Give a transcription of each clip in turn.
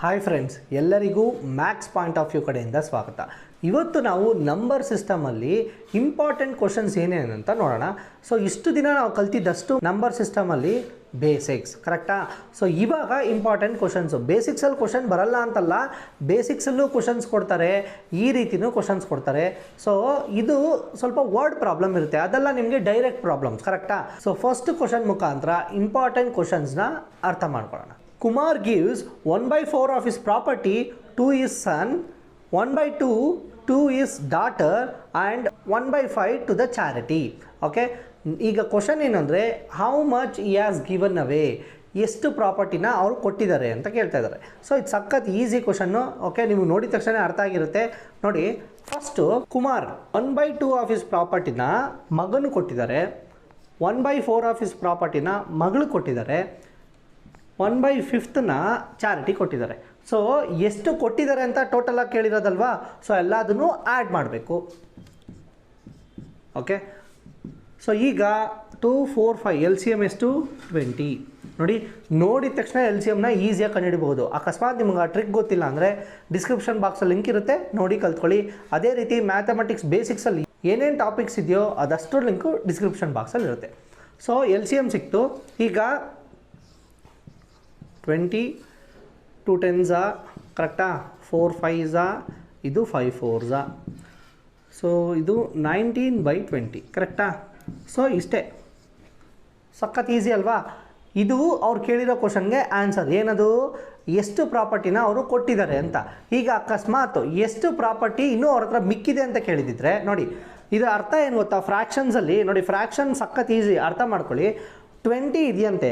Hi friends, ಎಲ್ಲರಿಗೂ maths point of view ಕಡೆಯಿಂದ ಸ್ವಾಗತ. ಇವತ್ತು ನಾವು ನಂಬರ್ ಸಿಸ್ಟಮಲ್ಲಿ ಇಂಪಾರ್ಟೆಂಟ್ ಕ್ವಶನ್ಸ್ ಏನೇನಂತ ನೋಡೋಣ. ಸೊ ಇಷ್ಟು ದಿನ ನಾವು ಕಲ್ತಿದ್ದಷ್ಟು ನಂಬರ್ ಸಿಸ್ಟಮಲ್ಲಿ ಬೇಸಿಕ್ಸ್, ಕರೆಕ್ಟಾ? ಸೊ ಇವಾಗ ಇಂಪಾರ್ಟೆಂಟ್ ಕ್ವಶನ್ಸು. ಬೇಸಿಕ್ಸಲ್ಲಿ ಕ್ವಶನ್ ಬರಲ್ಲ ಅಂತಲ್ಲ, ಬೇಸಿಕ್ಸಲ್ಲೂ ಕ್ವಶನ್ಸ್ ಕೊಡ್ತಾರೆ, ಈ ರೀತಿಯೂ ಕ್ವಶನ್ಸ್ ಕೊಡ್ತಾರೆ. ಸೊ ಇದು ಸ್ವಲ್ಪ ವರ್ಡ್ ಪ್ರಾಬ್ಲಮ್ ಇರುತ್ತೆ, ಅದೆಲ್ಲ ನಿಮಗೆ ಡೈರೆಕ್ಟ್ ಪ್ರಾಬ್ಲಮ್ಸ್, ಕರೆಕ್ಟಾ? ಸೊ ಫಸ್ಟ್ ಕ್ವಶನ್ ಮುಖಾಂತರ ಇಂಪಾರ್ಟೆಂಟ್ ಕ್ವಶನ್ಸ್ನ ಅರ್ಥ ಮಾಡ್ಕೊಳ್ಳೋಣ. Kumar gives 1/4 of his property to his son, 1/2 to his daughter and 1/5 to the charity. Okay, ಈಗ ಕ್ವಶನ್ ಏನಂದರೆ ಹೌ ಮಚ್ ಈ ಹ್ಯಾಸ್ ಗಿವನ್ ಅವೇ, ಎಷ್ಟು ಪ್ರಾಪರ್ಟಿನ ಅವರು ಕೊಟ್ಟಿದ್ದಾರೆ ಅಂತ ಕೇಳ್ತಾ ಇದ್ದಾರೆ. ಸೊ ಇದು ಸಖತ್ ಈಸಿ ಕ್ವಶನ್ನು. ಓಕೆ, ನಿಮಗೆ ನೋಡಿದ ತಕ್ಷಣ ಅರ್ಥ ಆಗಿರುತ್ತೆ. ನೋಡಿ, ಫಸ್ಟು ಕುಮಾರ್ 1/2 ಆಫ್ ಹಿಸ್ ಪ್ರಾಪರ್ಟಿನ ಮಗನು ಕೊಟ್ಟಿದ್ದಾರೆ, 1/4 ಆಫ್ ಹಿಸ್ ಪ್ರಾಪರ್ಟಿನ ಮಗಳು ಕೊಟ್ಟಿದ್ದಾರೆ, 1/5 ಚಾರಿಟಿ ಕೊಟ್ಟಿದ್ದಾರೆ. ಸೊ ಎಷ್ಟು ಕೊಟ್ಟಿದ್ದಾರೆ ಅಂತ ಟೋಟಲಾಗಿ ಕೇಳಿರೋದಲ್ವಾ, ಸೊ ಎಲ್ಲದನ್ನು ಆ್ಯಡ್ ಮಾಡಬೇಕು. ಓಕೆ, ಸೊ ಈಗ 2, 4, 5 ಎಲ್ ಸಿ ಎಮ್ ಎಷ್ಟು 20. ನೋಡಿದ ತಕ್ಷಣ ಎಲ್ ಸಿ ಎಮ್ನ ಈಸಿಯಾಗಿ ಕಂಡುಹಿಡಿಬಹುದು. ಅಕಸ್ಮಾತ್ ನಿಮ್ಗೆ ಆ ಟ್ರಿಕ್ ಗೊತ್ತಿಲ್ಲ ಅಂದರೆ ಡಿಸ್ಕ್ರಿಪ್ಷನ್ ಬಾಕ್ಸಲ್ಲಿ ಲಿಂಕ್ ಇರುತ್ತೆ, ನೋಡಿ ಕಲ್ತ್ಕೊಳ್ಳಿ. ಅದೇ ರೀತಿ ಮ್ಯಾಥಮೆಟಿಕ್ಸ್ ಬೇಸಿಕ್ಸಲ್ಲಿ ಏನೇನು ಟಾಪಿಕ್ಸ್ ಇದೆಯೋ ಅದಷ್ಟು ಲಿಂಕು ಡಿಸ್ಕ್ರಿಪ್ಷನ್ ಬಾಕ್ಸಲ್ಲಿ ಇರುತ್ತೆ. ಸೊ ಎಲ್ ಸಿ ಎಮ್ ಸಿಕ್ತು. ಈಗ 20 2 10s ಕರೆಕ್ಟಾ, 4 5s, ಇದು 5 4s, ಸೊ ಇದು 19/20 ಕರೆಕ್ಟಾ. ಸೊ ಇಷ್ಟೇ, ಸಖತ್ ಈಸಿ ಅಲ್ವಾ? ಇದು ಅವ್ರು ಕೇಳಿರೋ ಕ್ವಶನ್ಗೆ ಆನ್ಸರ್. ಏನದು, ಎಷ್ಟು ಪ್ರಾಪರ್ಟಿನ ಅವರು ಕೊಟ್ಟಿದ್ದಾರೆ ಅಂತ. ಈಗ ಅಕಸ್ಮಾತ್ ಎಷ್ಟು ಪ್ರಾಪರ್ಟಿ ಇನ್ನೂ ಅವ್ರ ಹತ್ರ ಮಿಕ್ಕಿದೆ ಅಂತ ಕೇಳಿದಿದ್ರೆ, ನೋಡಿ ಇದರ ಅರ್ಥ ಏನು ಗೊತ್ತಾ, ಫ್ರ್ಯಾಕ್ಷನ್ಸಲ್ಲಿ ನೋಡಿ, ಫ್ರ್ಯಾಕ್ಷನ್ ಸಖತ್ ಈಸಿ, ಅರ್ಥ ಮಾಡ್ಕೊಳ್ಳಿ. 20 ಇದೆಯಂತೆ,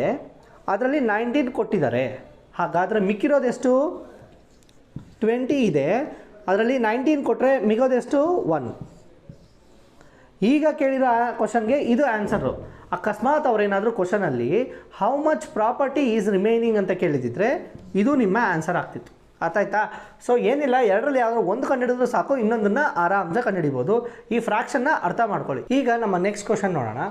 ಅದರಲ್ಲಿ 19 ಕೊಟ್ಟಿದ್ದಾರೆ, ಹಾಗಾದರೆ ಮಿಕ್ಕಿರೋದೆಷ್ಟು 20 ಇದೆ, ಅದರಲ್ಲಿ 19 ಕೊಟ್ಟರೆ ಮಿಗೋದೆಷ್ಟು 1. ಈಗ ಕೇಳಿರೋ ಕ್ವಶನ್ಗೆ ಇದು ಆನ್ಸರು. ಅಕಸ್ಮಾತ್ ಅವರೇನಾದರೂ ಕ್ವಶನಲ್ಲಿ how much property is remaining ಅಂತ ಕೇಳಿದಿದ್ರೆ ಇದು ನಿಮ್ಮ ಆನ್ಸರ್ ಆಗ್ತಿತ್ತು. ಅರ್ಥ ಆಯ್ತಾ? ಸೊ ಏನಿಲ್ಲ, ಎರಡರಲ್ಲಿ ಯಾವ್ದಾದ್ರು ಒಂದು ಕಂಡುಹಿಡಿದ್ರು ಸಾಕು, ಇನ್ನೊಂದನ್ನು ಆರಾಮ್ಸೆ ಕಂಡುಹಿಡಿಬೋದು. ಈ ಫ್ರ್ಯಾಕ್ಷನ್ನ ಅರ್ಥ ಮಾಡ್ಕೊಳ್ಳಿ. ಈಗ ನಮ್ಮ ನೆಕ್ಸ್ಟ್ ಕ್ವಶನ್ ನೋಡೋಣ.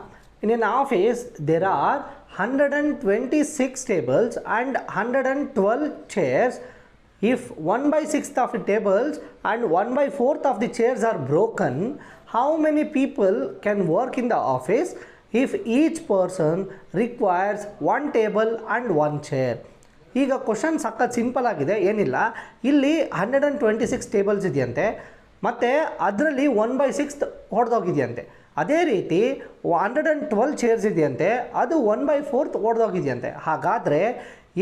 In an office, there are 126 tables and 112 chairs. If 1/6 of the tables and 1/4 of the chairs are broken, how many people can work in the office if each person requires 1 table and 1 chair? ಈಗ question ಸಖತ್ simple ಆಗಿದೆ, ಏನಿಲ್ಲ. ಇಲ್ಲಿ 126 tables ಇದೆಯಂತೆ, ಮತ್ತು ಅದರಲ್ಲಿ 1/6 ಹೊಡೆದೋಗಿದೆಯಂತೆ. ಅದೇ ರೀತಿ 112 ಚೇರ್ಸ್ ಇದೆಯಂತೆ, ಅದು 1/4 ಹೊಡೆದೋಗಿದೆಯಂತೆ. ಹಾಗಾದರೆ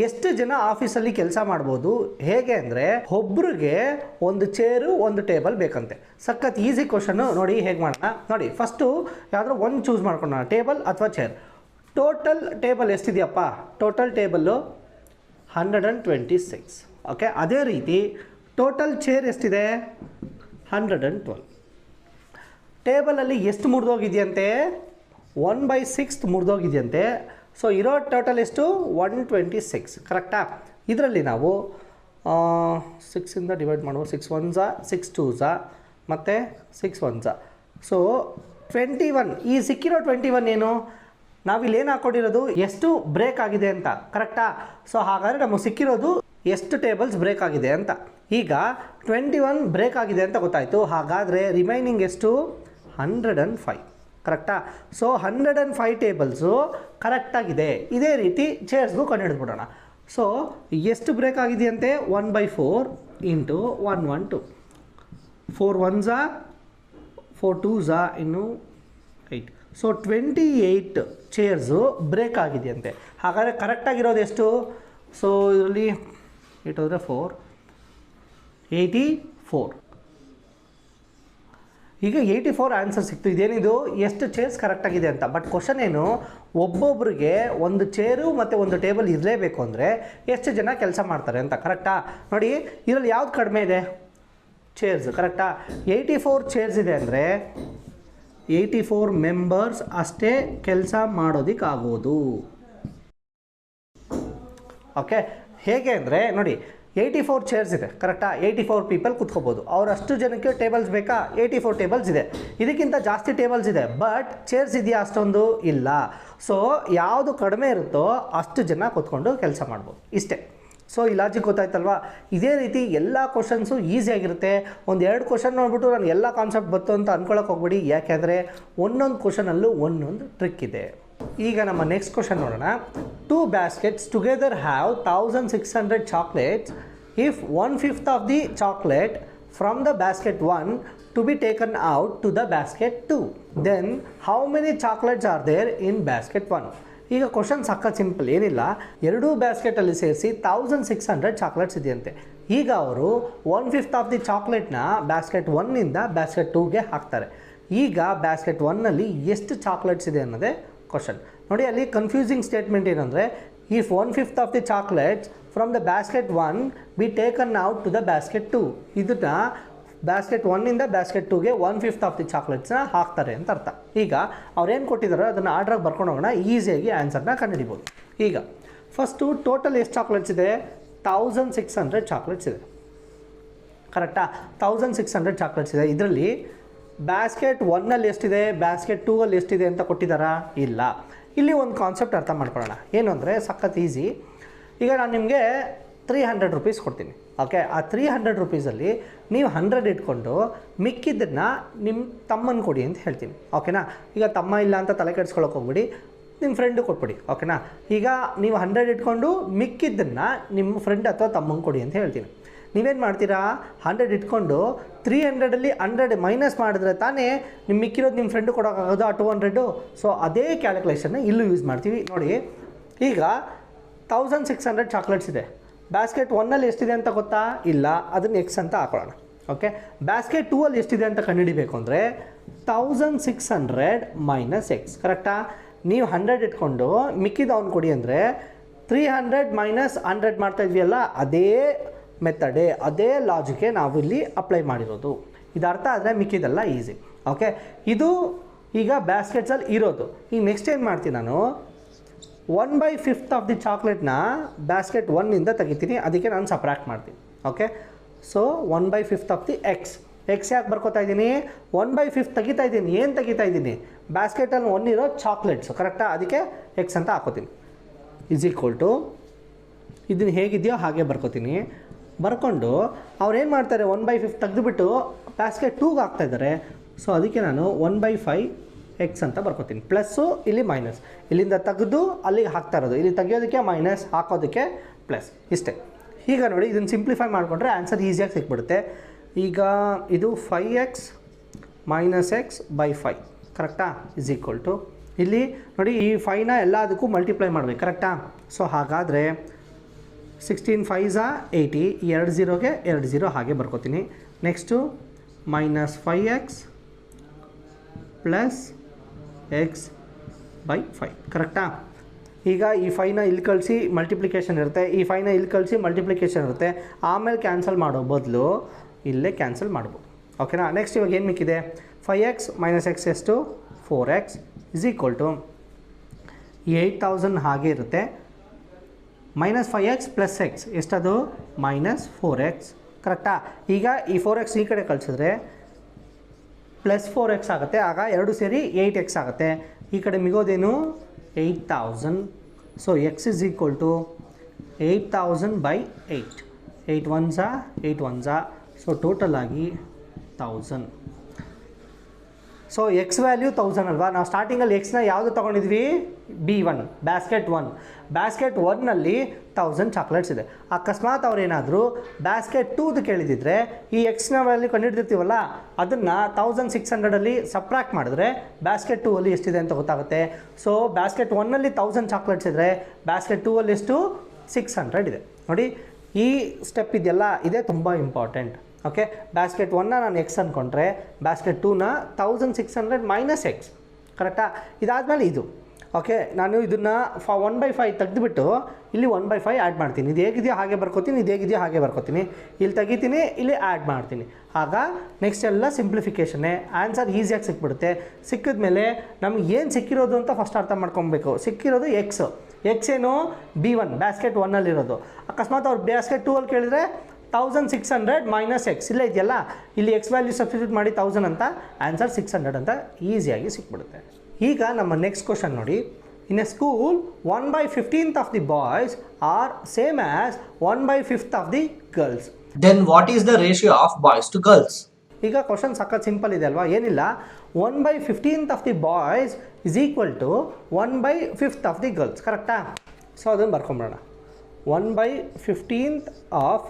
ಎಷ್ಟು ಜನ ಆಫೀಸಲ್ಲಿ ಕೆಲಸ ಮಾಡ್ಬೋದು? ಹೇಗೆ ಅಂದರೆ, ಒಬ್ರಿಗೆ ಒಂದು ಚೇರು ಒಂದು ಟೇಬಲ್ ಬೇಕಂತೆ. ಸಖತ್ ಈಸಿ ಕ್ವಶನ್ನು. ನೋಡಿ ಹೇಗೆ ಮಾಡೋಣ. ನೋಡಿ, ಫಸ್ಟು ಯಾವುದಾದ್ರು ಒಂದು ಚೂಸ್ ಮಾಡ್ಕೊಳ್ಳೋಣ, ಟೇಬಲ್ ಅಥವಾ ಚೇರ್. ಟೋಟಲ್ ಟೇಬಲ್ ಎಷ್ಟಿದೆಯಪ್ಪ? Total table 126. ಓಕೆ, ಅದೇ ರೀತಿ ಟೋಟಲ್ ಚೇರ್ ಎಷ್ಟಿದೆ? 112. ಟೇಬಲಲ್ಲಿ ಎಷ್ಟು ಮುರಿದೋಗಿದೆಯಂತೆ? 1/6 ಮುರಿದೋಗಿದೆಯಂತೆ. ಸೊ ಇರೋ ಟೋಟಲ್ ಎಷ್ಟು? 126, ಕರೆಕ್ಟಾ? ಇದರಲ್ಲಿ ನಾವು 6ಇಂದ ಡಿವೈಡ್ ಮಾಡುವ, 6 1s, 6 2s ಮತ್ತು 6 1s. ಸೊ 21. ಈ ಸಿಕ್ಕಿರೋ 21 ಏನು? ನಾವಿಲ್ಲಿ ಏನು ಹಾಕ್ಕೊಂಡಿರೋದು, ಎಷ್ಟು ಬ್ರೇಕ್ ಆಗಿದೆ ಅಂತ, ಕರೆಕ್ಟಾ? ಸೊ ಹಾಗಾದರೆ ನಮಗೆ ಸಿಕ್ಕಿರೋದು ಎಷ್ಟು ಟೇಬಲ್ಸ್ ಬ್ರೇಕ್ ಆಗಿದೆ ಅಂತ. ಈಗ 21 ಬ್ರೇಕ್ ಆಗಿದೆ ಅಂತ ಗೊತ್ತಾಯಿತು. ಹಾಗಾದರೆ ರಿಮೈನಿಂಗ್ ಎಷ್ಟು? 105, ಕರೆಕ್ಟಾ? ಸೊ 105 ಟೇಬಲ್ಸು ಕರೆಕ್ಟಾಗಿದೆ. ಇದೇ ರೀತಿ ಚೇರ್ಸ್ಗೂ ಕಂಡುಹಿಡಿದ್ಬಿಡೋಣ. ಸೊ ಎಷ್ಟು ಬ್ರೇಕ್ ಆಗಿದೆಯಂತೆ? 1/4 ಇಂಟು 112, 4 1s, 4 2s, ಇನ್ನು 8. ಸೊ 28 ಚೇರ್ಸು ಬ್ರೇಕ್ ಆಗಿದೆಯಂತೆ. ಹಾಗಾದರೆ ಕರೆಕ್ಟಾಗಿರೋದು ಎಷ್ಟು? ಸೊ ಇದರಲ್ಲಿ 8 ಹೋದರೆ 4, 84. ಈಗ 84 ಆನ್ಸರ್ ಸಿಕ್ತು. ಇದೇನಿದು, ಎಷ್ಟು ಚೇರ್ಸ್ ಕರೆಕ್ಟಾಗಿದೆ ಅಂತ. ಬಟ್ ಕ್ವಶನ್ ಏನು, ಒಬ್ಬೊಬ್ಬರಿಗೆ ಒಂದು ಚೇರು ಮತ್ತು ಒಂದು ಟೇಬಲ್ ಇರಲೇಬೇಕು ಅಂದರೆ ಎಷ್ಟು ಜನ ಕೆಲಸ ಮಾಡ್ತಾರೆ ಅಂತ, ಕರೆಕ್ಟಾ? ನೋಡಿ, ಇದರಲ್ಲಿ ಯಾವ್ದು ಕಡಿಮೆ ಇದೆ? ಚೇರ್ಸ್, ಕರೆಕ್ಟಾ? 84 ಚೇರ್ಸ್ ಇದೆ ಅಂದರೆ 84 ಮೆಂಬರ್ಸ್ ಅಷ್ಟೇ ಕೆಲಸ ಮಾಡೋದಕ್ಕಾಗೋದು. ಓಕೆ, ಹೇಗೆ ಅಂದರೆ ನೋಡಿ, 84 ಚೇರ್ಸ್ ಇದೆ, ಕರೆಕ್ಟಾ? 84 ಪೀಪಲ್ ಕೂತ್ಕೋಬೋದು. ಅವರಷ್ಟು ಜನಕ್ಕೆ ಟೇಬಲ್ಸ್ ಬೇಕಾ? 84 ಟೇಬಲ್ಸ್ ಇದೆ. ಇದಕ್ಕಿಂತ ಜಾಸ್ತಿ ಟೇಬಲ್ಸ್ ಇದೆ, ಬಟ್ ಚೇರ್ಸ್ ಇದೆಯಾ? ಅಷ್ಟೊಂದು ಇಲ್ಲ. ಸೊ ಯಾವುದು ಕಡಿಮೆ ಇರುತ್ತೋ ಅಷ್ಟು ಜನ ಕೂತ್ಕೊಂಡು ಕೆಲಸ ಮಾಡ್ಬೋದು, ಇಷ್ಟೇ. ಸೊ ಈ ಲಾಜಿಕ್ ಗೊತ್ತಾಯ್ತಲ್ವಾ? ಇದೇ ರೀತಿ ಎಲ್ಲ ಕ್ವಶನ್ಸು ಈಸಿಯಾಗಿರುತ್ತೆ. ಒಂದು 2 ಕ್ವಶನ್ ನೋಡ್ಬಿಟ್ಟು ನಾನು ಎಲ್ಲ ಕಾನ್ಸೆಪ್ಟ್ ಬಂತು ಅಂತ ಅಂದ್ಕೊಳಕ್ಕೆ ಹೋಗ್ಬಿಡಿ, ಯಾಕೆಂದರೆ ಒಂದೊಂದು ಕ್ವಶನಲ್ಲೂ ಒಂದೊಂದು ಟ್ರಿಕ್ ಇದೆ. ಈಗ ನಮ್ಮ ನೆಕ್ಸ್ಟ್ ಕ್ವಶನ್ ನೋಡೋಣ. 2 baskets together have 1600 chocolates. If 1/5 of the chocolate from the basket 1 to be taken out to the basket 2, then how many chocolates are there in basket 1? ಈಗ ಕ್ವಶನ್ ಸಖತ್ ಸಿಂಪಲ್, ಏನಿಲ್ಲ, 2 ಬ್ಯಾಸ್ಕೆಟಲ್ಲಿ ಸೇರಿಸಿ 1600 chocolates ಇದೆಯಂತೆ. ಈಗ ಅವರು 1/5 of the ಚಾಕ್ಲೇಟ್ನ basket 1ಇಂದ ಬ್ಯಾಸ್ಕೆಟ್ 2ಗೆ ಹಾಕ್ತಾರೆ. ಈಗ ಬ್ಯಾಸ್ಕೆಟ್ 1ನಲ್ಲಿ ಎಷ್ಟು ಚಾಕ್ಲೇಟ್ಸ್ ಇದೆ ಅನ್ನೋದೇ ಕ್ವಶನ್. ನೋಡಿ, ಅಲ್ಲಿ ಕನ್ಫ್ಯೂಸಿಂಗ್ ಸ್ಟೇಟ್ಮೆಂಟ್ ಏನಂದರೆ, if 1/5 of the chocolates from the basket 1 be taken out to the basket 2, ಇದನ್ನು ಬ್ಯಾಸ್ಕೆಟ್ 1ಇಂದ ಬ್ಯಾಸ್ಕೆಟ್ 2ಗೆ 1/5 ಆಫ್ ದಿ ಚಾಕ್ಲೇಟ್ಸ್ನ ಹಾಕ್ತಾರೆ ಅಂತ ಅರ್ಥ. ಈಗ ಅವ್ರೇನು ಕೊಟ್ಟಿದ್ದಾರೋ ಅದನ್ನು ಆರ್ಡ್ರಾಗಿ ಬರ್ಕೊಂಡು ಹೋಗೋಣ, ಈಸಿಯಾಗಿ ಆನ್ಸರ್ನ ಕಂಡುಹಿಡಿಬೋದು. ಈಗ ಫಸ್ಟು ಟೋಟಲ್ ಎಷ್ಟು ಚಾಕ್ಲೇಟ್ಸ್ ಇದೆ? 1600 ಚಾಕ್ಲೇಟ್ಸ್ ಇದೆ. ಕರೆಕ್ಟಾ? 1600 ಚಾಕ್ಲೇಟ್ಸ್ ಇದೆ. ಇದರಲ್ಲಿ ಬ್ಯಾಸ್ಕೆಟ್ 1ನಲ್ಲಿ ಎಷ್ಟಿದೆ, ಬ್ಯಾಸ್ಕೆಟ್ 2ಅಲ್ಲಿ ಎಷ್ಟಿದೆ ಅಂತ ಕೊಟ್ಟಿದ್ದಾರಾ? ಇಲ್ಲ. ಇಲ್ಲಿ ಒಂದು ಕಾನ್ಸೆಪ್ಟ್ ಅರ್ಥ ಮಾಡ್ಕೊಳ್ಳೋಣ. ಏನು ಅಂದರೆ ಸಖತ್ ಈಸಿ. ಈಗ ನಾನು ನಿಮಗೆ 300 ರೂಪೀಸ್ ಕೊಡ್ತೀನಿ. ಓಕೆ, ಆ 300 ರೂಪೀಸಲ್ಲಿ ನೀವು 100 ಇಟ್ಕೊಂಡು ಮಿಕ್ಕಿದ್ದನ್ನು ನಿಮ್ಮ ತಮ್ಮನ ಕೊಡಿ ಅಂತ ಹೇಳ್ತೀನಿ. ಓಕೆನಾ? ಈಗ ತಮ್ಮ ಇಲ್ಲ ಅಂತ ತಲೆ ಕೆಡಿಸ್ಕೊಳ್ಳೋಕೆ ಹೋಗ್ಬಿಡಿ, ನಿಮ್ಮ ಫ್ರೆಂಡು ಕೊಟ್ಬಿಡಿ. ಓಕೆನಾ? ಈಗ ನೀವು 100 ಇಟ್ಕೊಂಡು ಮಿಕ್ಕಿದ್ದನ್ನು ನಿಮ್ಮ ಫ್ರೆಂಡ್ ಅಥವಾ ತಮ್ಮಂಗೆ ಕೊಡಿ ಅಂತ ಹೇಳ್ತೀನಿ. ನೀವೇನು ಮಾಡ್ತೀರಾ? 100 ಇಟ್ಕೊಂಡು 300ಅಲ್ಲಿ 100 ಮೈನಸ್ ಮಾಡಿದ್ರೆ ತಾನೇ ನಿಮ್ಮ ಮಿಕ್ಕಿರೋದು ನಿಮ್ಮ ಫ್ರೆಂಡು ಕೊಡೋಕ್ಕಾಗೋದು ಆ 200. ಸೊ ಅದೇ ಕ್ಯಾಲ್ಕುಲೇಷನ್ನ ಇಲ್ಲೂ ಯೂಸ್ ಮಾಡ್ತೀವಿ. ನೋಡಿ, ಈಗ 1600 ಚಾಕ್ಲೇಟ್ಸ್ ಇದೆ. ಬ್ಯಾಸ್ಕೆಟ್ 1ನಲ್ಲಿ ಎಷ್ಟಿದೆ ಅಂತ ಗೊತ್ತಾ? ಇಲ್ಲ. ಅದನ್ನು ಎಕ್ಸ್ ಅಂತ ಹಾಕೊಳ್ಳೋಣ. ಓಕೆ, ಬ್ಯಾಸ್ಕೆಟ್ 2ಅಲ್ಲಿ ಎಷ್ಟಿದೆ ಅಂತ ಕಂಡುಹಿಡಿಬೇಕು ಅಂದರೆ 1600 ಮೈನಸ್ ಎಕ್ಸ್. ಕರೆಕ್ಟಾ? ನೀವು 100 ಇಟ್ಕೊಂಡು ಮಿಕ್ಕಿದ ಅವ್ನು ಕೊಡಿ ಅಂದರೆ 300 ಮೈನಸ್ 100 ಮಾಡ್ತಾ ಇದ್ವಿಯಲ್ಲ, ಅದೇ ಮೆಥಡೇ, ಅದೇ ಲಾಜಿಕ್ಕೆ ನಾವು ಇಲ್ಲಿ ಅಪ್ಲೈ ಮಾಡಿರೋದು. ಇದು ಅರ್ಥ ಆದರೆ ಮಿಕ್ಕಿದೆಲ್ಲ ಈಸಿ. ಓಕೆ, ಇದು ಈಗ ಬ್ಯಾಸ್ಕೆಟ್ಸಲ್ಲಿ ಇರೋದು. ಈಗ ನೆಕ್ಸ್ಟ್ ಏನು ಮಾಡ್ತೀನಿ ನಾನು, 1/5 ಆಫ್ ದಿ ಚಾಕ್ಲೇಟ್ನ ಬ್ಯಾಸ್ಕೆಟ್ 1ಇಂದ ತೆಗಿತೀನಿ, ಅದಕ್ಕೆ ನಾನು ಸಪ್ರಾಕ್ಟ್ ಮಾಡ್ತೀನಿ. Okay, so 1/5 of the X ಯಾಕೆ ಬರ್ಕೋತಾ ಇದ್ದೀನಿ? 1/5 ತೆಗಿತಾ ಇದ್ದೀನಿ. ಏನು ತೆಗಿತಾ ಇದ್ದೀನಿ? ಬ್ಯಾಸ್ಕೆಟಲ್ಲಿ 1 ಇರೋ ಚಾಕ್ಲೇಟ್ಸು. ಕರೆಕ್ಟಾ? ಅದಕ್ಕೆ ಎಕ್ಸ್ ಅಂತ ಹಾಕೋತೀನಿ. ಈಸ್ ಈಕ್ವಲ್ ಟು ಇದನ್ನು ಹೇಗಿದೆಯೋ ಹಾಗೆ ಬರ್ಕೋತೀನಿ. ಬರ್ಕೊಂಡು ಅವ್ರೇನು ಮಾಡ್ತಾರೆ, 1/5 ತೆಗೆದುಬಿಟ್ಟು ಬ್ಯಾಸ್ಕೆಟ್ 2ಗೆ ಹಾಕ್ತಾಯಿದ್ದಾರೆ. ಸೊ ಅದಕ್ಕೆ ನಾನು 1/5 ಎಕ್ಸ್ ಅಂತ ಬರ್ಕೋತೀನಿ. ಪ್ಲಸ್ಸು ಇಲ್ಲಿ ಮೈನಸ್, ಇಲ್ಲಿಂದ ತೆಗೆದು ಅಲ್ಲಿಗೆ ಹಾಕ್ತಾ ಇರೋದು, ಇಲ್ಲಿ ತೆಗಿಯೋದಕ್ಕೆ ಮೈನಸ್, ಹಾಕೋದಕ್ಕೆ ಪ್ಲಸ್, ಇಷ್ಟೇ. ಈಗ ನೋಡಿ, ಇದನ್ನು ಸಿಂಪ್ಲಿಫೈ ಮಾಡಿಕೊಂಡ್ರೆ ಆನ್ಸರ್ ಈಸಿಯಾಗಿ ಸಿಕ್ಬಿಡುತ್ತೆ. ಈಗ ಇದು 5x ಮೈನಸ್ ಎಕ್ಸ್ ಬೈ 5. ಕರೆಕ್ಟಾ? ಇಸ್ ಈಕ್ವಲ್ ಟು ಇಲ್ಲಿ ನೋಡಿ, ಈ 5ನ ಎಲ್ಲದಕ್ಕೂ ಮಲ್ಟಿಪ್ಲೈ ಮಾಡಬೇಕು. ಕರೆಕ್ಟಾ? ಸೊ ಹಾಗಾದರೆ 16 5s 80, 2 0ಗೆ 2 0 ಹಾಗೆ ಬರ್ಕೋತೀನಿ. Next minus 5x plus x by 5. ಕರೆಕ್ಟಾ? ಈಗ ಈ 5ನ ಇಲ್ಲಿ ಕಳಿಸಿ ಮಲ್ಟಿಪ್ಲಿಕೇಶನ್ ಇರುತ್ತೆ, ಈ 5ನ ಇಲ್ಲಿ ಕಳಿಸಿ ಮಲ್ಟಿಪ್ಲಿಕೇಶನ್ ಇರುತ್ತೆ. ಆಮೇಲೆ ಕ್ಯಾನ್ಸಲ್ ಮಾಡೋ ಬದಲು ಇಲ್ಲೇ ಕ್ಯಾನ್ಸಲ್ ಮಾಡ್ಬೋದು. ಓಕೆನಾ? ನೆಕ್ಸ್ಟ್ ಇವಾಗ ಏನು ಮಿಕ್ಕಿದೆ? 5x ಮೈನಸ್ ಎಕ್ಸ್ ಎಷ್ಟು? 4x ಇಸ್ ಈಕ್ವಲ್ ಟು 8000 ಹಾಗೆ ಇರುತ್ತೆ. ಮೈನಸ್ 5x ಪ್ಲಸ್ ಎಕ್ಸ್ ಎಷ್ಟದು? Minus 4x. ಕರೆಕ್ಟಾ? ಈಗ ಈ 4x ಈ ಕಡೆ ಕಳಿಸಿದ್ರೆ ಪ್ಲಸ್ 4x ಆಗುತ್ತೆ. ಆಗ 2 ಸೇರಿ 8x ಆಗುತ್ತೆ. ಈ ಕಡೆ ಮಿಗೋದೇನು? 8000. So x is equal to 8000 by 8. 8 1s 8 1s. So total ಆಗಿ 1000. ಸೊ ಎಕ್ಸ್ ವ್ಯಾಲ್ಯೂ 1000 ಅಲ್ವಾ? ನಾವು ಸ್ಟಾರ್ಟಿಂಗಲ್ಲಿ ಎಕ್ಸ್ನ ಯಾವುದು ತೊಗೊಂಡಿದ್ವಿ? B1 basket 1. ಬ್ಯಾಸ್ಕೆಟ್ 1ನಲ್ಲಿ 1000 ಚಾಕ್ಲೇಟ್ಸ್ ಇದೆ. ಅಕಸ್ಮಾತ್ ಅವ್ರೇನಾದರೂ ಬ್ಯಾಸ್ಕೆಟ್ 2ದು ಕೇಳಿದಿದ್ರೆ ಈ ಎಕ್ಸ್ನ ವ್ಯಾಲ್ಯೂ ಕಂಡುಹಿಡ್ದಿರ್ತೀವಲ್ಲ, ಅದನ್ನು 1600ಅಲ್ಲಿ ಸಪ್ರಾಕ್ಟ್ ಮಾಡಿದ್ರೆ ಬ್ಯಾಸ್ಕೆಟ್ 2ಅಲ್ಲಿ ಎಷ್ಟಿದೆ ಅಂತ ಗೊತ್ತಾಗುತ್ತೆ. ಸೊ ಬ್ಯಾಸ್ಕೆಟ್ 1ನಲ್ಲಿ 1000 ಚಾಕ್ಲೇಟ್ಸ್ ಇದ್ದರೆ ಬ್ಯಾಸ್ಕೆಟ್ 2ಅಲ್ಲಿ ಎಷ್ಟು? 600 ಇದೆ. ನೋಡಿ, ಈ ಸ್ಟೆಪ್ ಇದೆಯಲ್ಲ, ಇದೇ ತುಂಬ ಇಂಪಾರ್ಟೆಂಟ್. ಓಕೆ, ಬ್ಯಾಸ್ಕೆಟ್ 1ನ ನಾನು ಎಕ್ಸ್ ಅಂದ್ಕೊಂಡ್ರೆ ಬ್ಯಾಸ್ಕೆಟ್ 2ನ 1600 ಮೈನಸ್ ಎಕ್ಸ್. ಕರೆಕ್ಟಾ? ಇದಾದಮೇಲೆ ಇದು. ಓಕೆ, ನಾನು ಇದನ್ನು 1/5 ತೆಗೆದುಬಿಟ್ಟು ಇಲ್ಲಿ 1/5 ಆ್ಯಡ್ ಮಾಡ್ತೀನಿ. ಇದು ಹೇಗಿದೆಯೋ ಹಾಗೆ ಬರ್ಕೋತೀನಿ, ಇದು ಹೇಗಿದೆಯೋ ಹಾಗೆ ಬರ್ಕೋತೀನಿ. ಇಲ್ಲಿ ತೆಗಿತೀನಿ, ಇಲ್ಲಿ ಆ್ಯಡ್ ಮಾಡ್ತೀನಿ. ಆಗ ನೆಕ್ಸ್ಟ್ ಎಲ್ಲ ಸಿಂಪ್ಲಿಫಿಕೇಷನ್ನೇ. ಆನ್ಸರ್ ಈಸಿಯಾಗಿ ಸಿಕ್ಬಿಡುತ್ತೆ. ಸಿಕ್ಕಿದ ಮೇಲೆ ನಮ್ಗೆ ಏನು ಸಿಕ್ಕಿರೋದು ಅಂತ ಫಸ್ಟ್ ಅರ್ಥ ಮಾಡ್ಕೊಬೇಕು. ಸಿಕ್ಕಿರೋದು ಎಕ್ಸ್ ಏನು? B1 basket 1ನಲ್ಲಿರೋದು. ಅಕಸ್ಮಾತ್ ಅವ್ರು ಬ್ಯಾಸ್ಕೆಟ್ 2ಅಲ್ಲಿ ಕೇಳಿದರೆ 1600 ಮೈನಸ್ ಎಕ್ಸ್ ಇಲ್ಲೇ ಇದೆಯಲ್ಲ, ಇಲ್ಲಿ ಎಕ್ಸ್ ವ್ಯಾಲ್ಯೂ ಸಬ್ಸ್ಟಿಟ್ಯೂಟ್ ಮಾಡಿ 1000 ಅಂತ, ಆನ್ಸರ್ 600 ಅಂತ ಈಸಿಯಾಗಿ ಸಿಕ್ಬಿಡುತ್ತೆ. ಈಗ ನಮ್ಮ ನೆಕ್ಸ್ಟ್ ಕ್ವಶನ್ ನೋಡಿ. In a school, 1/15th of the boys are same as 1/5th of the girls. Then what is the ratio of boys to girls? ಈಗ ಕ್ವಶನ್ ಸಖತ್ ಸಿಂಪಲ್ ಇದೆ ಅಲ್ವಾ, ಏನಿಲ್ಲ 1/15th of the boys is equal to 1/5th of the girls, ಕರೆಕ್ಟಾ? So ಅದನ್ನು ಬರ್ಕೊಂಬಿಡೋಣ. 1/15th of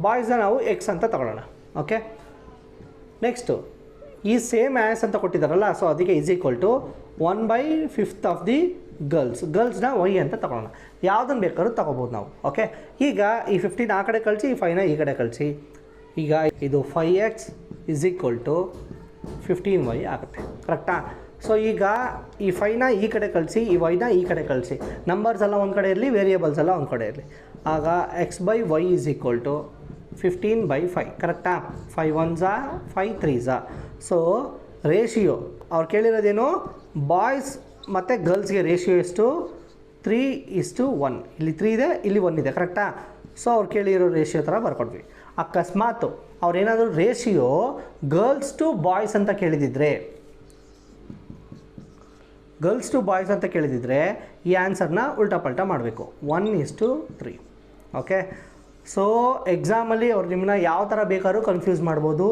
ಬಾಯ್ಸ್ನ ನಾವು ಎಕ್ಸ್ ಅಂತ ತಗೊಳ್ಳೋಣ. ಓಕೆ, ನೆಕ್ಸ್ಟು ಈ ಸೇಮ್ ಆ್ಯಸ್ ಅಂತ ಕೊಟ್ಟಿದ್ದಾರಲ್ಲ, ಸೊ ಅದಕ್ಕೆ is equal to 1/5th of the ಗರ್ಲ್ಸ್ನ ವೈ ಅಂತ ತಗೊಳ್ಳೋಣ. ಯಾವುದನ್ನು ಬೇಕಾದ್ರೂ ತಗೋಬೋದು ನಾವು. ಓಕೆ, ಈಗ ಈ 15 ಆ ಕಡೆ ಕಳಿಸಿ, ಈ 5ನ ಈ ಕಡೆ ಕಳಿಸಿ. ಈಗ ಇದು 5x is equal to 15y ಆಗುತ್ತೆ, ಕರೆಕ್ಟಾ? ಸೊ ಈಗ ಈ 5ನ ಈ ಕಡೆ ಕಳಿಸಿ, ಈ ವೈನ ಈ ಕಡೆ ಕಳಿಸಿ. ನಂಬರ್ಸ್ ಎಲ್ಲ ಒಂದು ಕಡೆ ಇರಲಿ, ವೇರಿಯೇಬಲ್ಸ್ ಎಲ್ಲ ಒಂದು ಕಡೆ ಇರಲಿ. ಆಗ x/y ಇಸ್ ಈಕ್ವಲ್ ಟು 15/5, ಕರೆಕ್ಟಾ? 5 1s 5 3s. ಸೊ ರೇಷಿಯೋ ಅವ್ರು ಕೇಳಿರೋದೇನು, ಬಾಯ್ಸ್ ಮತ್ತು ಗರ್ಲ್ಸ್ಗೆ ರೇಷಿಯೋ ಎಷ್ಟು? 3:1. ಇಲ್ಲಿ 3 ಇದೆ, ಇಲ್ಲಿ 1 ಇದೆ, ಕರೆಕ್ಟಾ? ಸೊ ಅವ್ರು ಕೇಳಿರೋ ರೇಷಿಯೋ ಥರ ಬರ್ಕೊಡ್ವಿ. ಅಕಸ್ಮಾತು ಅವ್ರೇನಾದರೂ ರೇಷಿಯೋ ಗರ್ಲ್ಸ್ ಟು ಬಾಯ್ಸ್ ಅಂತ ಕೇಳಿದಿದ್ರೆ, ಈ ಆನ್ಸರ್ನ ಉಲ್ಟಾ ಪಲ್ಟಾ ಮಾಡಬೇಕು. 1:3. ಓಕೆ, ಸೊ ಎಕ್ಸಾಮಲ್ಲಿ ಅವ್ರು ನಿಮ್ಮನ್ನ ಯಾವ ಥರ ಬೇಕಾದ್ರೂ ಕನ್ಫ್ಯೂಸ್ ಮಾಡ್ಬೋದು.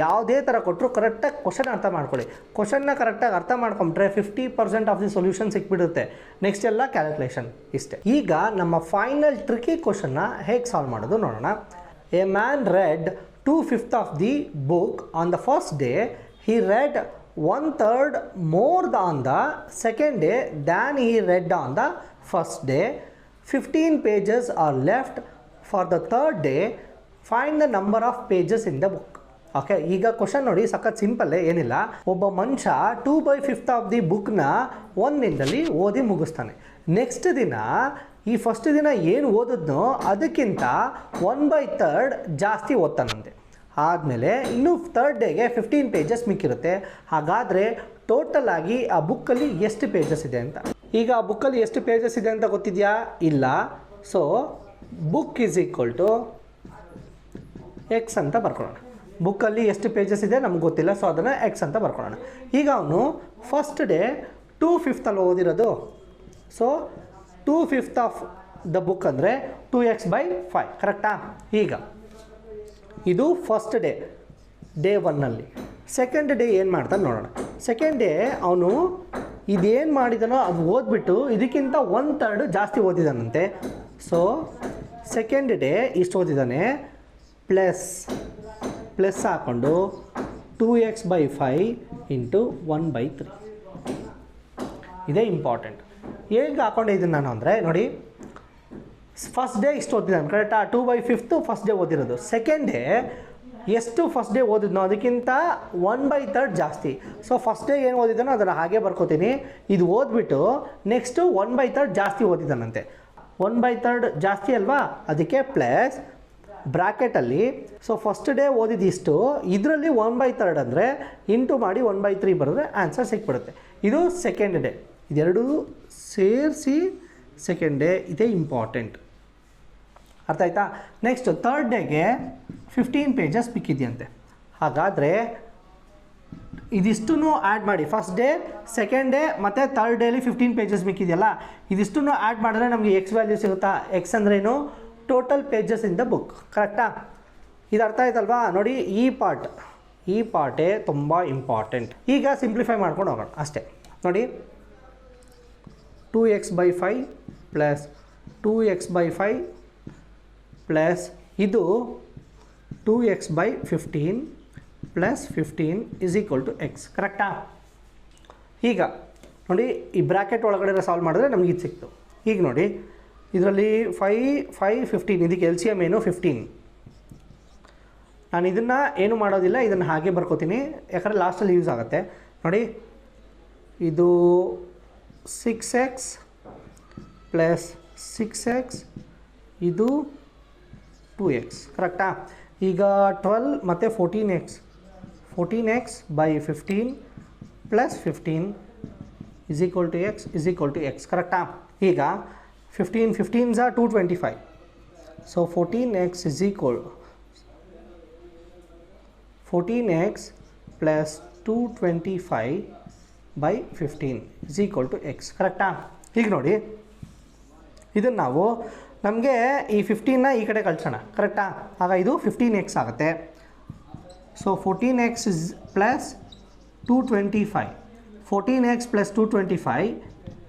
ಯಾವುದೇ ಥರ ಕೊಟ್ಟರು ಕರೆಕ್ಟಾಗಿ ಕ್ವಶನ್ ಅರ್ಥ ಮಾಡ್ಕೊಳ್ಳಿ. ಕ್ವಶನ್ನ ಕರೆಕ್ಟಾಗಿ ಅರ್ಥ ಮಾಡ್ಕೊಂಡ್ರೆ 50% ಆಫ್ ದಿ ಸೊಲ್ಯೂಷನ್ ಸಿಕ್ಬಿಡುತ್ತೆ. ನೆಕ್ಸ್ಟ್ ಎಲ್ಲ ಕ್ಯಾಲ್ಕುಲೇಷನ್ ಇಷ್ಟೇ. ಈಗ ನಮ್ಮ ಫೈನಲ್ ಟ್ರಿಕಿ ಕ್ವಶನ್ನ ಹೇಗೆ ಸಾಲ್ವ್ ಮಾಡೋದು ನೋಡೋಣ. A man read 2/5 of the book on the first day. He read 1/3 more on the second day than he read on the first day. 15 pages are left for the third day. Find the number of pages in the book. Okay, ಈಗ question ನೋಡಿ, ಸಖತ್ ಸಿಂಪಲ್ಲೇ, ಏನಿಲ್ಲ. ಒಬ್ಬ ಮನುಷ್ಯ 2/5 of the ಬುಕ್ನ ಒಂದಿನದಲ್ಲಿ ಓದಿ ಮುಗಿಸ್ತಾನೆ. Next ದಿನ ಈ ಫಸ್ಟ್ ದಿನ ಏನು ಓದಿದ್ನೋ ಅದಕ್ಕಿಂತ 1/3 ಜಾಸ್ತಿ ಓದ್ತಾನಂತೆ. ಆದಮೇಲೆ ಇನ್ನೂ ಥರ್ಡ್ ಡೇಗೆ 15 ಪೇಜಸ್ ಮಿಕ್ಕಿರುತ್ತೆ. ಹಾಗಾದರೆ ಟೋಟಲ್ ಆಗಿ ಆ ಬುಕ್ಕಲ್ಲಿ ಎಷ್ಟು ಪೇಜಸ್ ಇದೆ ಅಂತ. ಈಗ ಆ ಬುಕ್ಕಲ್ಲಿ ಎಷ್ಟು ಪೇಜಸ್ ಇದೆ ಅಂತ ಗೊತ್ತಿದೆಯಾ? ಇಲ್ಲ. So book is equal to x ಅಂತ ಬರ್ಕೊಳ್ಳೋಣ. ಬುಕ್ಕಲ್ಲಿ ಎಷ್ಟು ಪೇಜಸ್ ಇದೆ ನಮ್ಗೆ ಗೊತ್ತಿಲ್ಲ, ಸೊ ಅದನ್ನು ಎಕ್ಸ್ ಅಂತ ಬರ್ಕೊಳ್ಳೋಣ. ಈಗ ಅವನು ಫಸ್ಟ್ ಡೇ 2/5 ಓದಿರೋದು. ಸೊ 2/5 ಆಫ್ ದ ಬುಕ್ ಅಂದರೆ 2x/5, ಕರೆಕ್ಟಾ? ಈಗ ಇದು ಫಸ್ಟ್ ಡೇ 1ನಲ್ಲಿ. ಸೆಕೆಂಡ್ ಡೇ ಏನು ಮಾಡ್ತಾನೆ ನೋಡೋಣ. ಸೆಕೆಂಡ್ ಡೇ ಅವನು ಇದೇನು ಮಾಡಿದಾನೋ ಅದು ಓದ್ಬಿಟ್ಟು ಇದಕ್ಕಿಂತ 1/3 ಜಾಸ್ತಿ ಓದಿದಾನಂತೆ. ಸೊ ಸೆಕೆಂಡ್ ಡೇ ಇಷ್ಟು ಓದಿದ್ದಾನೆ, ಪ್ಲಸ್ ಹಾಕ್ಕೊಂಡು 2x/5 ಇಂಟು 1/3. ಇದೇ ಇಂಪಾರ್ಟೆಂಟ್. ಹೇಗೆ ಹಾಕೊಂಡೆ ಇದನ್ನು ನಾನು ಅಂದರೆ ನೋಡಿ, ಫಸ್ಟ್ ಡೇ ಇಷ್ಟು ಓದಿದ್ದಾನೆ, ಕರೆಕ್ಟಾ? 2/5 ಫಸ್ಟ್ ಡೇ ಓದಿರೋದು. ಸೆಕೆಂಡ್ ಡೇ ಎಷ್ಟು ಫಸ್ಟ್ ಡೇ ಓದಿದ್ನೋ ಅದಕ್ಕಿಂತ 1/3 ಜಾಸ್ತಿ. ಸೊ ಫಸ್ಟ್ ಡೇ ಏನು ಓದಿದ್ದಾನೋ ಅದನ್ನು ಹಾಗೆ ಬರ್ಕೋತೀನಿ. ಇದು ಓದ್ಬಿಟ್ಟು ನೆಕ್ಸ್ಟು 1/3 ಜಾಸ್ತಿ ಓದಿದ್ದಾನಂತೆ. 1/3 ಜಾಸ್ತಿ ಅಲ್ವಾ, ಅದಕ್ಕೆ ಪ್ಲಸ್ ಬ್ರ್ಯಾಕೆಟಲ್ಲಿ. ಸೊ ಫಸ್ಟ್ ಡೇ ಓದಿದಿಷ್ಟು, ಇದರಲ್ಲಿ 1/3 ಅಂದರೆ ಇಂಟು ಮಾಡಿ 1/3 ಬರೆದ್ರೆ ಆನ್ಸರ್ ಸಿಕ್ಬಿಡುತ್ತೆ. ಇದು ಸೆಕೆಂಡ್ ಡೇ. ಇದೆರಡೂ ಸೇರಿಸಿ ಸೆಕೆಂಡ್ ಡೇ, ಇದೇ ಇಂಪಾರ್ಟೆಂಟ್. ಅರ್ಥ ಆಯ್ತಾ? ನೆಕ್ಸ್ಟ್ ಥರ್ಡ್ ಡೇಗೆ 15 ಪೇಜಸ್ ಮಿಕ್ಕಿದೆಯಂತೆ. ಹಾಗಾದರೆ ಇದಿಷ್ಟೂ ಆ್ಯಡ್ ಮಾಡಿ, ಫಸ್ಟ್ ಡೇ, ಸೆಕೆಂಡ್ ಡೇ ಮತ್ತು ಥರ್ಡ್ ಡೇಲಿ 15 ಪೇಜಸ್ ಮಿಕ್ಕಿದೆಯಲ್ಲ, ಇದಿಷ್ಟೂ ಆ್ಯಡ್ ಮಾಡಿದ್ರೆ ನಮಗೆ ಎಕ್ಸ್ ವ್ಯಾಲ್ಯೂ ಸಿಗುತ್ತಾ? ಎಕ್ಸ್ ಅಂದ್ರೇನು? Total pages in the book, ಕರೆಕ್ಟಾ? ಇದು ಅರ್ಥ ಆಯ್ತಲ್ವಾ? ನೋಡಿ, ಈ ಪಾರ್ಟೇ ತುಂಬ ಇಂಪಾರ್ಟೆಂಟ್. ಈಗ ಸಿಂಪ್ಲಿಫೈ ಮಾಡ್ಕೊಂಡು ಹೋಗೋಣ ಅಷ್ಟೇ. ನೋಡಿ, 2x/5 ಪ್ಲಸ್ 2x/5 ಪ್ಲಸ್ ಇದು 2x/15 plus 15 is equal to x, ಕರೆಕ್ಟಾ? ಈಗ ನೋಡಿ, ಈ ಬ್ರ್ಯಾಕೆಟ್ ಒಳಗಡೆ ಸಾಲ್ವ್ ಮಾಡಿದ್ರೆ ನಮಗೆ ಇದು ಸಿಕ್ತು. ಈಗ ನೋಡಿ, ಇದರಲ್ಲಿ 5 15, ಇದಕ್ಕೆ ಎಲ್ ಸಿ ಎಮ್ ಏನು 15. ನಾನು ಇದನ್ನು ಏನು ಮಾಡೋದಿಲ್ಲ, ಇದನ್ನು ಹಾಗೆ ಬರ್ಕೋತೀನಿ, ಯಾಕಂದರೆ ಲಾಸ್ಟಲ್ಲಿ ಯೂಸ್ ಆಗುತ್ತೆ. ನೋಡಿ, ಇದು 6x ಪ್ಲಸ್ 6x, ಇದು 2x, ಕರೆಕ್ಟಾ? ಈಗ 12 ಮತ್ತು 14x/15 plus 15 is equal to x, ಕರೆಕ್ಟಾ? ಈಗ 15 15s are 225. So 14x is equal 14x plus 225 by 15 is equal to x. ಕರೆಕ್ಟಾ? ಈಗ ನೋಡಿ ಇದನ್ನು ನಾವು ನಮಗೆ ಈ 15ನ ಈ ಕಡೆ ಕಳಿಸೋಣ. ಕರೆಕ್ಟಾ? ಆಗ ಇದು 15x ಆಗುತ್ತೆ. So 14x is plus 225. 14x plus 225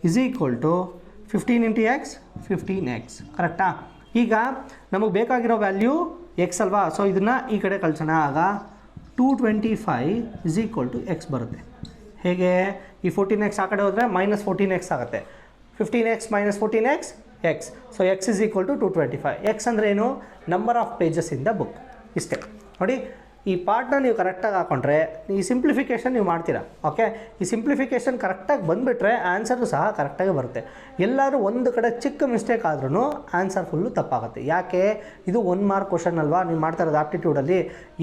is equal to 15 into x 15x. ಕರೆಕ್ಟಾ? ಈಗ ನಮಗೆ ಬೇಕಾಗಿರೋ ವ್ಯಾಲ್ಯೂ ಎಕ್ಸ್ ಅಲ್ವಾ? ಸೊ ಇದನ್ನು ಈ ಕಡೆ ಕಳಿಸೋಣ. ಆಗ 225 ಇಸ್ ಈಕ್ವಲ್ ಟು ಎಕ್ಸ್ ಬರುತ್ತೆ. ಹೇಗೆ? ಈ 14x ಆ ಕಡೆ ಹೋದರೆ ಮೈನಸ್ 14x ಆಗುತ್ತೆ. 15x minus 14x x. So x is equal to 225. X ಅಂದರೆ ಏನು? Number of pages in the book. ಇಷ್ಟೇ ನೋಡಿ. ಈ ಪಾರ್ಟ್ನ ನೀವು ಕರೆಕ್ಟಾಗಿ ಹಾಕೊಂಡ್ರೆ ಈ ಸಿಂಪ್ಲಿಫಿಕೇಷನ್ ನೀವು ಮಾಡ್ತೀರಾ. ಓಕೆ, ಈ ಸಿಂಪ್ಲಿಫಿಕೇಷನ್ ಕರೆಕ್ಟಾಗಿ ಬಂದುಬಿಟ್ರೆ ಆನ್ಸರು ಸಹ ಕರೆಕ್ಟಾಗಿ ಬರುತ್ತೆ. ಎಲ್ಲರೂ ಒಂದು ಕಡೆ ಚಿಕ್ಕ ಮಿಸ್ಟೇಕ್ ಆದ್ರೂ ಆನ್ಸರ್ ಫುಲ್ಲು ತಪ್ಪಾಗುತ್ತೆ. ಯಾಕೆ? ಇದು 1 ಮಾರ್ಕ್ ಕ್ವಶನ್ ಅಲ್ವಾ, ನೀವು ಮಾಡ್ತಾ ಇರೋದು ಆಪ್ಟಿಟ್ಯೂಡಲ್ಲಿ.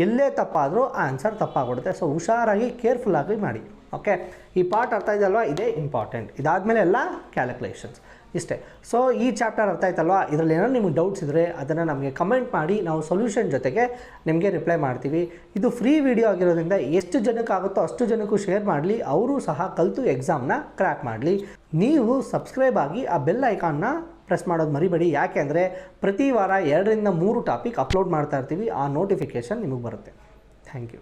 ಎಲ್ಲೇ ತಪ್ಪಾದರೂ ಆನ್ಸರ್ ತಪ್ಪಾಗ್ಬಿಡುತ್ತೆ. ಸೊ ಹುಷಾರಾಗಿ ಕೇರ್ಫುಲ್ಲಾಗಿ ಮಾಡಿ. ಓಕೆ, ಈ ಪಾರ್ಟ್ ಅರ್ಥ ಇದೆಯಲ್ವಾ? ಇದೇ ಇಂಪಾರ್ಟೆಂಟ್. ಇದಾದಮೇಲೆ ಎಲ್ಲ ಕ್ಯಾಲ್ಕುಲೇಷನ್ಸ್ ಇಷ್ಟೇ. ಸೊ ಈ ಚಾಪ್ಟರ್ ಅರ್ಥ ಆಯ್ತಲ್ವಾ? ಇದರಲ್ಲಿ ಏನೋ ನಿಮಗೆ ಡೌಟ್ಸ್ ಇದ್ದರೆ ಅದನ್ನು ನಮಗೆ ಕಮೆಂಟ್ ಮಾಡಿ, ನಾವು ಸೊಲ್ಯೂಷನ್ ಜೊತೆಗೆ ನಿಮಗೆ ರಿಪ್ಲೈ ಮಾಡ್ತೀವಿ. ಇದು ಫ್ರೀ ವಿಡಿಯೋ ಆಗಿರೋದ್ರಿಂದ ಎಷ್ಟು ಜನಕ್ಕಾಗುತ್ತೋ ಅಷ್ಟು ಜನಕ್ಕೂ ಶೇರ್ ಮಾಡಲಿ, ಅವರು ಸಹ ಕಲಿತು ಎಕ್ಸಾಮ್ನ ಕ್ರ್ಯಾಕ್ ಮಾಡಲಿ. ನೀವು ಸಬ್ಸ್ಕ್ರೈಬ್ ಆಗಿ ಆ ಬೆಲ್ ಐಕಾನ್ನ ಪ್ರೆಸ್ ಮಾಡೋದು ಮರಿಬೇಡಿ. ಯಾಕೆ ಅಂದರೆ ಪ್ರತಿ ವಾರ 2 ರಿಂದ 3 ಟಾಪಿಕ್ ಅಪ್ಲೋಡ್ ಮಾಡ್ತಾ ಇರ್ತೀವಿ. ಆ ನೋಟಿಫಿಕೇಷನ್ ನಿಮಗೆ ಬರುತ್ತೆ. Thank you.